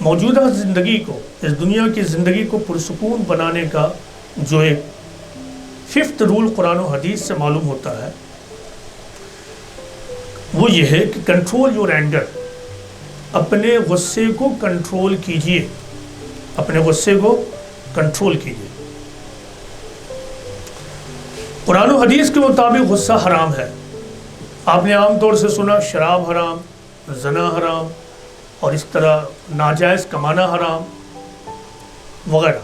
موجودہ زندگی کو، اس دنیا کی زندگی کو پرسکون بنانے کا جو ایک 5th رول قرآن و حدیث سے معلوم ہوتا ہے وہ یہ ہے کہ کنٹرول یور اینگر، اپنے غصے کو کنٹرول کیجئے، اپنے غصے کو کنٹرول کیجئے۔ قرآن و حدیث کے مطابق غصہ حرام ہے۔ آپ نے عام طور سے سنا شراب حرام، زنا حرام، اور اس طرح ناجائز کمانا حرام وغیرہ،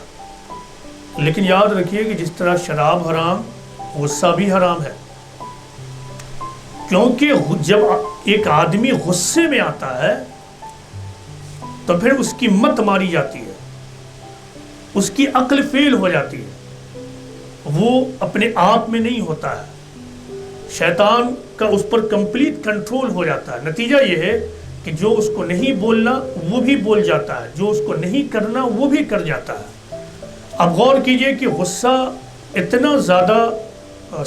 لیکن یاد رکھیے کہ جس طرح شراب حرام، غصہ بھی حرام ہے، کیونکہ جب ایک آدمی غصے میں آتا ہے تو پھر اس کی مت ماری جاتی ہے، اس کی عقل فیل ہو جاتی ہے، وہ اپنے آپ میں نہیں ہوتا ہے، شیطان کا اس پر کمپلیٹ کنٹرول ہو جاتا ہے۔ نتیجہ یہ ہے کہ جو اس کو نہیں بولنا وہ بھی بول جاتا ہے، جو اس کو نہیں کرنا وہ بھی کر جاتا ہے۔ اب غور کیجئے کہ غصہ اتنا زیادہ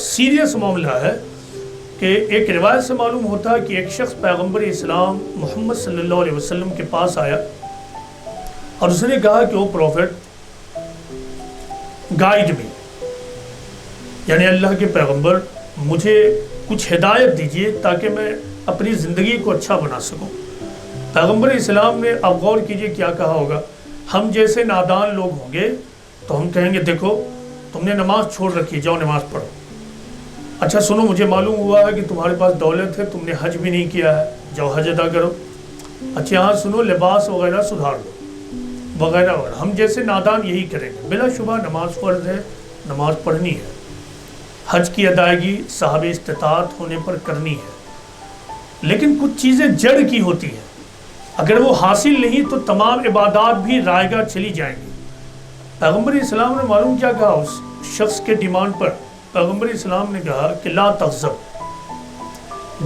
سیریس معاملہ ہے کہ ایک روایت سے معلوم ہوتا ہے کہ ایک شخص پیغمبر اسلام محمد صلی اللہ علیہ وسلم کے پاس آیا اور اس نے کہا کہ وہ پروفٹ گائیڈ می، یعنی اللہ کے پیغمبر مجھے کچھ ہدایت دیجئے تاکہ میں اپنی زندگی کو اچھا بنا سکوں۔ پیغمبر اسلام نے، اب غور کیجئے کیا کہا ہوگا، ہم جیسے نادان لوگ ہوں گے تو ہم کہیں گے دیکھو تم نے نماز چھوڑ رکھی، جاؤ نماز پڑھو۔ اچھا سنو، مجھے معلوم ہوا ہے کہ تمہارے پاس دولت ہے، تم نے حج بھی نہیں کیا ہے، جاؤ حج ادا کرو۔ اچھا یہاں سنو، لباس وغیرہ سدھار لو وغیرہ وغیرہ۔ ہم جیسے نادان یہی کریں گے۔ بلا شبہ نماز فرض ہے، نماز پڑھنی ہے، حج کی ادائیگی صاحب استطاعت ہونے پر کرنی ہے، لیکن کچھ چیزیں جڑ کی ہوتی ہیں، اگر وہ حاصل نہیں تو تمام عبادات بھی رائے گاہ چلی جائیں گی۔ پیغمبر اسلام نے معلوم کیا کہا اس شخص کے ڈیمانڈ پر؟ پیغمبر اسلام نے کہا کہ لا تغضب،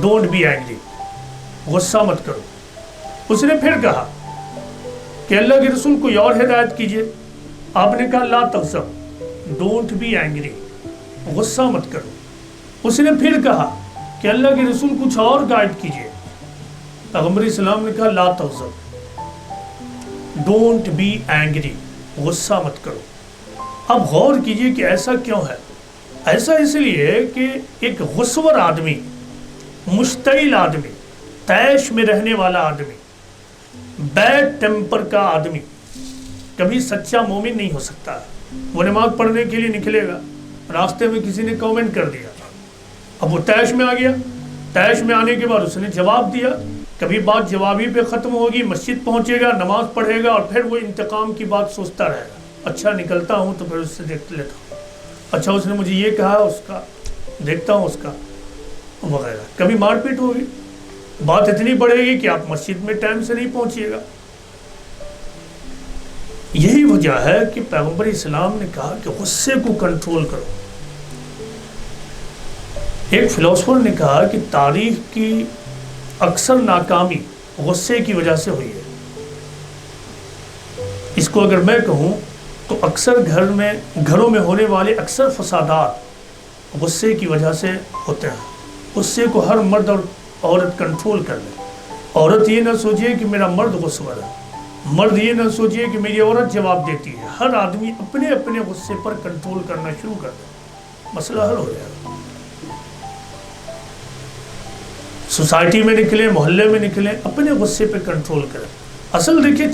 ڈونٹ بی اینگری، غصہ مت کرو۔ اس نے پھر کہا کہ اللہ کے رسول کوئی اور ہدایت کیجئے۔ آپ نے کہا لا تغضب، ڈونٹ بی اینگری، غصہ مت کرو۔ اس نے پھر کہا کہ اللہ کے رسول کچھ اور گائیڈ کیجئے۔ پیغمبر اسلام نے کہا لا تغضب، ڈونٹ بی اینگری، غصہ مت کرو۔ اب غور کیجئے کہ ایسا کیوں ہے؟ ایسا اس لیے کہ ایک غصور آدمی، مشتعل آدمی، طیش میں رہنے والا آدمی، بیڈ ٹیمپر کا آدمی کبھی سچا مومن نہیں ہو سکتا ہے۔ وہ نماز پڑھنے کے لیے نکلے گا، راستے میں کسی نے کامنٹ کر دیا، اب وہ طیش میں آ گیا، طیش میں آنے کے بعد اس نے جواب دیا، کبھی بات جوابی پہ ختم ہوگی، مسجد پہنچے گا، نماز پڑھے گا، اور پھر وہ انتقام کی بات سوچتا رہے گا۔ اچھا نکلتا ہوں تو پھر اس سے دیکھ لیتا ہوں، اچھا اس نے مجھے یہ کہا، اس کا دیکھتا ہوں، اس کا وغیرہ۔ کبھی مار پیٹ ہوگی، بات اتنی بڑھے گی کہ آپ مسجد میں ٹائم سے نہیں پہنچیے گا۔ یہی وجہ ہے کہ پیغمبر اسلام نے کہا کہ غصے کو کنٹرول کرو۔ ایک فلسفر نے کہا کہ تاریخ کی اکثر ناکامی غصے کی وجہ سے ہوئی ہے۔ اس کو اگر میں کہوں تو اکثر گھروں میں ہونے والے اکثر فسادات غصے کی وجہ سے ہوتے ہیں۔ غصے کو ہر مرد اور عورت کنٹرول کر لے۔ عورت یہ نہ سوچے کہ میرا مرد غصور ہے، مرد یہ نہ سوچے کہ میری عورت جواب دیتی ہے۔ ہر آدمی اپنے اپنے غصے پر کنٹرول کرنا شروع کر دے، مسئلہ حل ہو جائے گا۔ سوسائٹی میں نکلیں، محلے میں نکلیں، اپنے غصے پہ کنٹرول کریں۔ اصل دیکھیے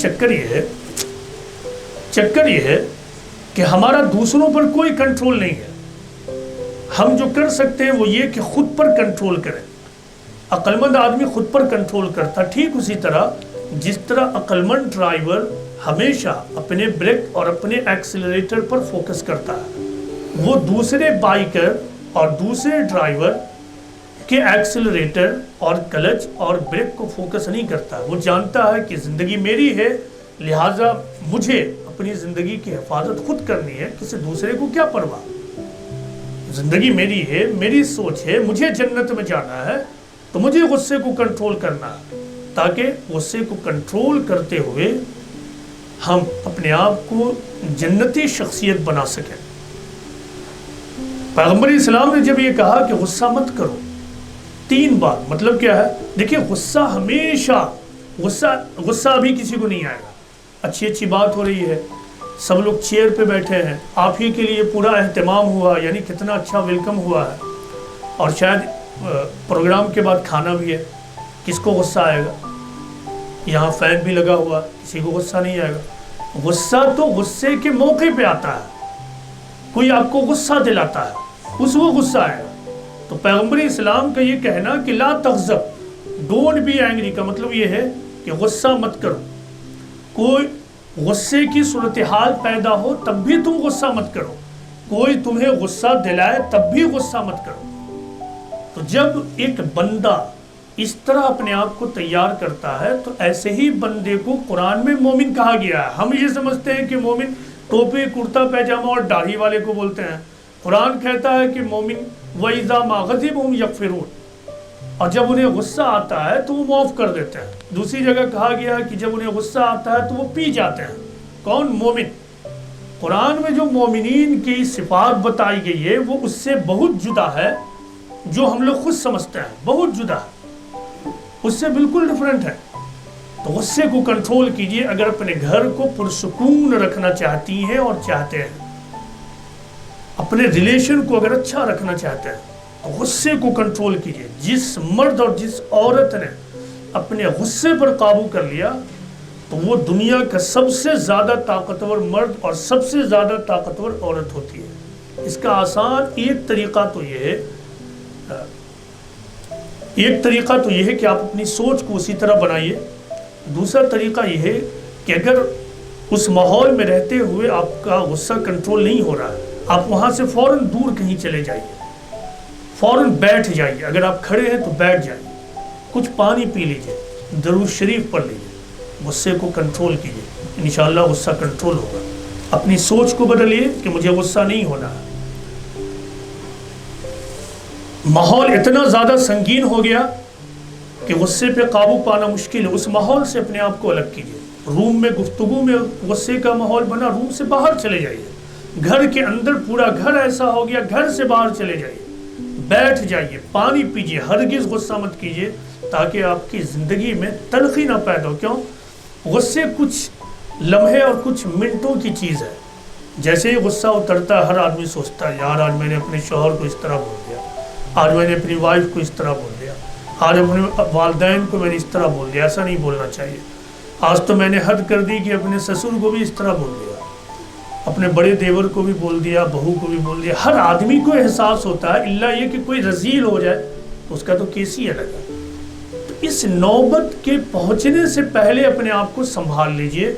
چکر یہ ہے کہ ہمارا دوسروں پر کوئی کنٹرول نہیں ہے۔ ہم جو کر سکتے ہیں وہ یہ کہ خود پر کنٹرول کریں۔ عقل مند آدمی خود پر کنٹرول کرتا، ٹھیک اسی طرح جس طرح عقل مند ڈرائیور ہمیشہ اپنے بریک اور اپنے ایکسلریٹر پر فوکس کرتا ہے، وہ دوسرے بائیکر اور دوسرے ڈرائیور کہ ایکسلریٹر اور کلچ اور بریک کو فوکس نہیں کرتا۔ وہ جانتا ہے کہ زندگی میری ہے، لہٰذا مجھے اپنی زندگی کی حفاظت خود کرنی ہے، کسی دوسرے کو کیا پرواہ۔ زندگی میری ہے، میری سوچ ہے، مجھے جنت میں جانا ہے، تو مجھے غصے کو کنٹرول کرنا ہے، تاکہ غصے کو کنٹرول کرتے ہوئے ہم اپنے آپ کو جنتی شخصیت بنا سکیں۔ پیغمبر اسلام نے جب یہ کہا کہ غصہ مت کرو، 3 بات، مطلب کیا ہے؟ دیکھیے غصہ ہمیشہ، غصہ ابھی کسی کو نہیں آئے گا، اچھی اچھی بات ہو رہی ہے، سب لوگ چیئر پہ بیٹھے ہیں، آپ ہی کے لیے پورا اہتمام ہوا، یعنی کتنا اچھا ویلکم ہوا ہے، اور شاید پروگرام کے بعد کھانا بھی ہے، کس کو غصہ آئے گا؟ یہاں فین بھی لگا ہوا، کسی کو غصہ نہیں آئے گا۔ غصہ تو غصے کے موقع پہ آتا ہے، کوئی آپ کو غصہ دلاتا ہے، اس وہ غصہ آئے گا۔ تو پیغمبر اسلام کا یہ کہنا کہ لا تغضب، ڈونٹ بی اینگری، کا مطلب یہ ہے کہ غصہ مت کرو۔ کوئی غصے کی صورتحال پیدا ہو تب بھی تم غصہ مت کرو، کوئی تمہیں غصہ دلائے تب بھی غصہ مت کرو۔ تو جب ایک بندہ اس طرح اپنے آپ کو تیار کرتا ہے تو ایسے ہی بندے کو قرآن میں مومن کہا گیا ہے۔ ہم یہ سمجھتے ہیں کہ مومن ٹوپی کرتا پیجامہ اور داڑھی والے کو بولتے ہیں، قرآن کہتا ہے کہ مومن وَإِذَا مَا غَضِبْهُمْ يَغْفِرُونَ، اور جب انہیں غصہ آتا ہے تو وہ معاف کر دیتے ہیں۔ دوسری جگہ کہا گیا کہ جب انہیں غصہ آتا ہے تو وہ پی جاتے ہیں۔ کون؟ مومن۔ قرآن میں جو مومنین کی صفات بتائی گئی ہے وہ اس سے بہت جدا ہے جو ہم لوگ خود سمجھتے ہیں، بہت جدا ہے، اس سے بالکل ڈیفرنٹ ہے۔ تو غصے کو کنٹرول کیجئے اگر اپنے گھر کو پرسکون رکھنا چاہتی ہیں اور چاہتے ہیں، اپنے ریلیشن کو اگر اچھا رکھنا چاہتے ہیں تو غصے کو کنٹرول کیجئے۔ جس مرد اور جس عورت نے اپنے غصے پر قابو کر لیا تو وہ دنیا کا سب سے زیادہ طاقتور مرد اور سب سے زیادہ طاقتور عورت ہوتی ہے۔ اس کا آسان ایک طریقہ تو یہ ہے کہ آپ اپنی سوچ کو اسی طرح بنائیے۔ دوسرا طریقہ یہ ہے کہ اگر اس ماحول میں رہتے ہوئے آپ کا غصہ کنٹرول نہیں ہو رہا ہے، آپ وہاں سے فوراً دور کہیں چلے جائیے، فوراً بیٹھ جائیے، اگر آپ کھڑے ہیں تو بیٹھ جائیے، کچھ پانی پی لیجئے، درود شریف پڑھ لیجئے، غصے کو کنٹرول کیجئے، انشاءاللہ غصہ کنٹرول ہوگا۔ اپنی سوچ کو بدلیے کہ مجھے غصہ نہیں ہونا ہے۔ ماحول اتنا زیادہ سنگین ہو گیا کہ غصے پہ قابو پانا مشکل ہے، اس ماحول سے اپنے آپ کو الگ کیجئے۔ روم میں گفتگو میں غصے کا ماحول بنا، روم سے باہر چلے جائیے۔ گھر کے اندر پورا گھر ایسا ہو گیا، گھر سے باہر چلے جائیے، بیٹھ جائیے، پانی پیجئے، ہرگز غصہ مت کیجئے تاکہ آپ کی زندگی میں تلخی نہ پیدا ہو۔ کیوں؟ غصے کچھ لمحے اور کچھ منٹوں کی چیز ہے۔ جیسے ہی غصہ اترتا ہے ہر آدمی سوچتا ہے یار آج میں نے اپنے شوہر کو اس طرح بول دیا، آج میں نے اپنی وائف کو اس طرح بول دیا، آج اپنے والدین کو میں نے اس طرح بول دیا، ایسا نہیں بولنا چاہیے، آج تو میں نے حد کر دی کہ اپنے سسر کو بھی اس طرح بول دیا، اپنے بڑے دیور کو بھی بول دیا، بہو کو بھی بول دیا۔ ہر آدمی کو احساس ہوتا ہے، الا یہ کہ کوئی رذیل ہو جائے تو اس کا تو کیس ہی الگ ہے۔ تو اس نوبت کے پہنچنے سے پہلے اپنے آپ کو سنبھال لیجئے۔